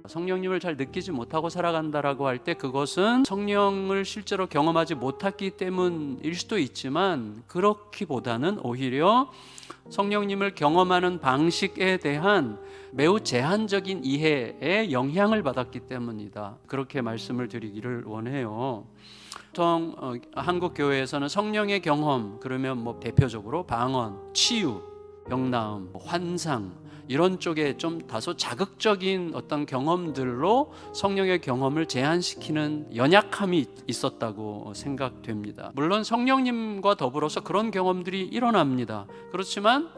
성령님을 잘 느끼지 못하고 살아간다라고 할 때 그것은 성령을 실제로 경험하지 못했기 때문일 수도 있지만, 그렇기보다는 오히려 성령님을 경험하는 방식에 대한 매우 제한적인 이해에 영향을 받았기 때문이다. 그렇게 말씀을 드리기를 원해요. 보통 한국 교회에서는 성령의 경험 그러면 대표적으로 방언, 치유, 병나음, 환상 이런 쪽에 좀 다소 자극적인 어떤 경험들로 성령의 경험을 제한시키는 연약함이 있었다고 생각됩니다. 물론 성령님과 더불어서 그런 경험들이 일어납니다. 그렇지만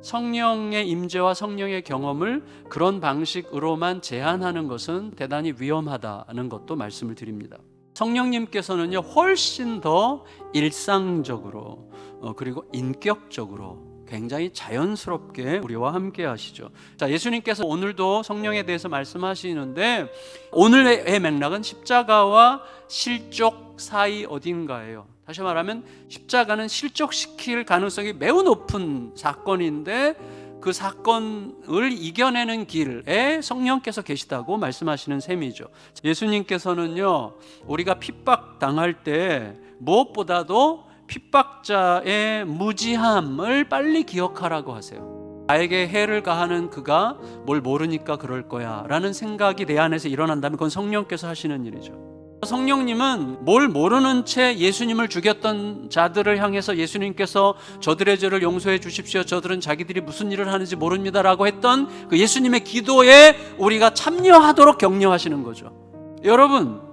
성령의 임재와 성령의 경험을 그런 방식으로만 제한하는 것은 대단히 위험하다는 것도 말씀을 드립니다. 성령님께서는요, 훨씬 더 일상적으로 그리고 인격적으로 굉장히 자연스럽게 우리와 함께 하시죠. 자, 예수님께서 오늘도 성령에 대해서 말씀하시는데 오늘의 맥락은 십자가와 실족 사이 어딘가예요. 다시 말하면 십자가는 실족시킬 가능성이 매우 높은 사건인데 그 사건을 이겨내는 길에 성령께서 계시다고 말씀하시는 셈이죠. 예수님께서는요, 우리가 핍박당할 때 무엇보다도 핍박자의 무지함을 빨리 기억하라고 하세요. 나에게 해를 가하는 그가 뭘 모르니까 그럴 거야 라는 생각이 내 안에서 일어난다면 그건 성령께서 하시는 일이죠. 성령님은 뭘 모르는 채 예수님을 죽였던 자들을 향해서 예수님께서 저들의 죄를 용서해 주십시오, 저들은 자기들이 무슨 일을 하는지 모릅니다 라고 했던 그 예수님의 기도에 우리가 참여하도록 격려하시는 거죠. 여러분,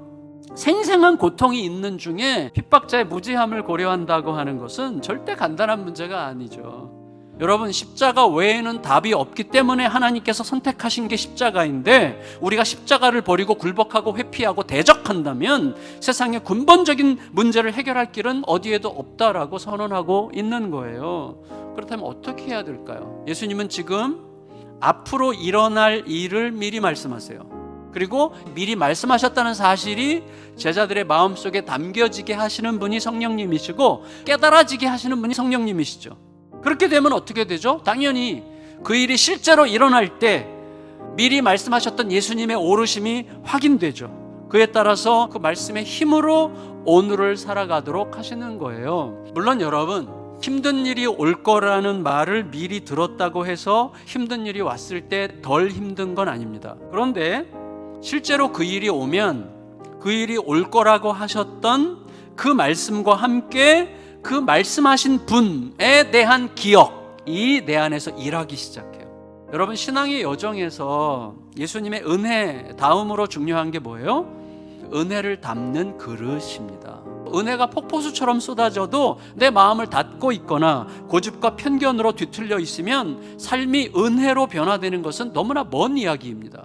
생생한 고통이 있는 중에 핍박자의 무지함을 고려한다고 하는 것은 절대 간단한 문제가 아니죠. 여러분, 십자가 외에는 답이 없기 때문에 하나님께서 선택하신 게 십자가인데, 우리가 십자가를 버리고 굴복하고 회피하고 대적한다면 세상의 근본적인 문제를 해결할 길은 어디에도 없다라고 선언하고 있는 거예요. 그렇다면 어떻게 해야 될까요? 예수님은 지금 앞으로 일어날 일을 미리 말씀하세요. 그리고 미리 말씀하셨다는 사실이 제자들의 마음속에 담겨지게 하시는 분이 성령님이시고 깨달아지게 하시는 분이 성령님이시죠. 그렇게 되면 어떻게 되죠? 당연히 그 일이 실제로 일어날 때 미리 말씀하셨던 예수님의 오르심이 확인되죠. 그에 따라서 그 말씀의 힘으로 오늘을 살아가도록 하시는 거예요. 물론 여러분, 힘든 일이 올 거라는 말을 미리 들었다고 해서 힘든 일이 왔을 때 덜 힘든 건 아닙니다. 그런데 실제로 그 일이 오면 그 일이 올 거라고 하셨던 그 말씀과 함께 그 말씀하신 분에 대한 기억이 내 안에서 일하기 시작해요. 여러분, 신앙의 여정에서 예수님의 은혜 다음으로 중요한 게 뭐예요? 은혜를 담는 그릇입니다. 은혜가 폭포수처럼 쏟아져도 내 마음을 닫고 있거나 고집과 편견으로 뒤틀려 있으면 삶이 은혜로 변화되는 것은 너무나 먼 이야기입니다.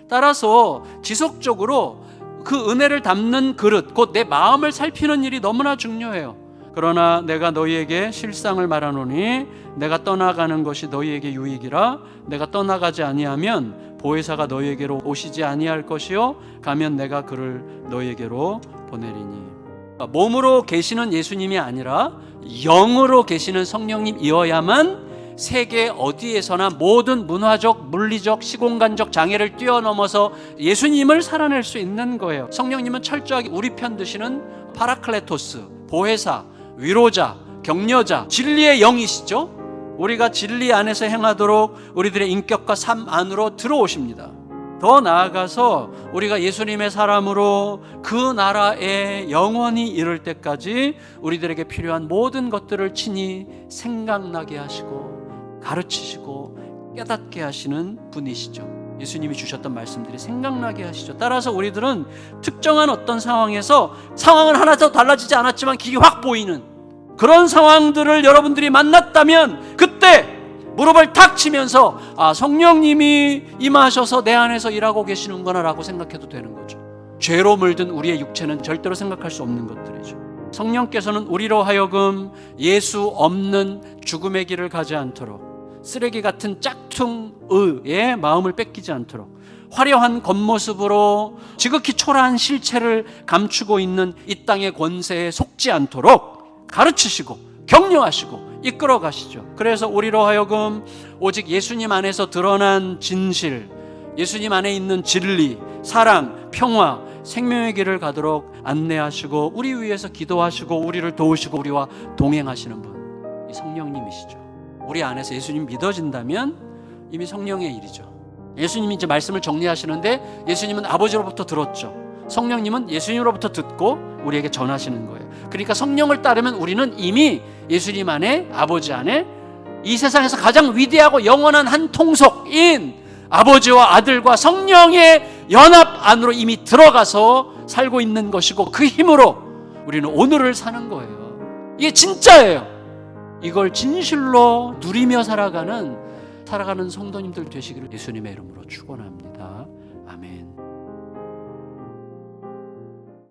따라서 지속적으로 그 은혜를 담는 그릇, 곧 내 마음을 살피는 일이 너무나 중요해요. 그러나 내가 너희에게 실상을 말하노니 내가 떠나가는 것이 너희에게 유익이라. 내가 떠나가지 아니하면 보혜사가 너희에게로 오시지 아니할 것이요 가면 내가 그를 너희에게로 보내리니. 몸으로 계시는 예수님이 아니라 영으로 계시는 성령님이어야만 세계 어디에서나 모든 문화적, 물리적, 시공간적 장애를 뛰어넘어서 예수님을 살아낼 수 있는 거예요. 성령님은 철저하게 우리 편 드시는 파라클레토스, 보혜사, 위로자, 격려자, 진리의 영이시죠. 우리가 진리 안에서 행하도록 우리들의 인격과 삶 안으로 들어오십니다. 더 나아가서 우리가 예수님의 사람으로 그 나라에 영원히 이를 때까지 우리들에게 필요한 모든 것들을 친히 생각나게 하시고 가르치시고 깨닫게 하시는 분이시죠. 예수님이 주셨던 말씀들이 생각나게 하시죠. 따라서 우리들은 특정한 어떤 상황에서 상황은 하나도 달라지지 않았지만 길이 확 보이는 그런 상황들을 여러분들이 만났다면 그때 무릎을 탁 치면서 성령님이 임하셔서 내 안에서 일하고 계시는구나 라고 생각해도 되는 거죠. 죄로 물든 우리의 육체는 절대로 생각할 수 없는 것들이죠. 성령께서는 우리로 하여금 예수 없는 죽음의 길을 가지 않도록, 쓰레기 같은 짝퉁의 마음을 뺏기지 않도록, 화려한 겉모습으로 지극히 초라한 실체를 감추고 있는 이 땅의 권세에 속지 않도록 가르치시고 격려하시고 이끌어 가시죠. 그래서 우리로 하여금 오직 예수님 안에서 드러난 진실, 예수님 안에 있는 진리, 사랑, 평화, 생명의 길을 가도록 안내하시고 우리 위해서 기도하시고 우리를 도우시고 우리와 동행하시는 분, 이 성령님이시죠. 우리 안에서 예수님 믿어진다면 이미 성령의 일이죠. 예수님이 이제 말씀을 정리하시는데 예수님은 아버지로부터 들었죠. 성령님은 예수님으로부터 듣고 우리에게 전하시는 거예요. 그러니까 성령을 따르면 우리는 이미 예수님 안에, 아버지 안에 이 세상에서 가장 위대하고 영원한 한 통속인 아버지와 아들과 성령의 연합 안으로 이미 들어가서 살고 있는 것이고, 그 힘으로 우리는 오늘을 사는 거예요. 이게 진짜예요. 이걸 진실로 누리며 살아가는 성도님들 되시기를 예수님의 이름으로 축원합니다.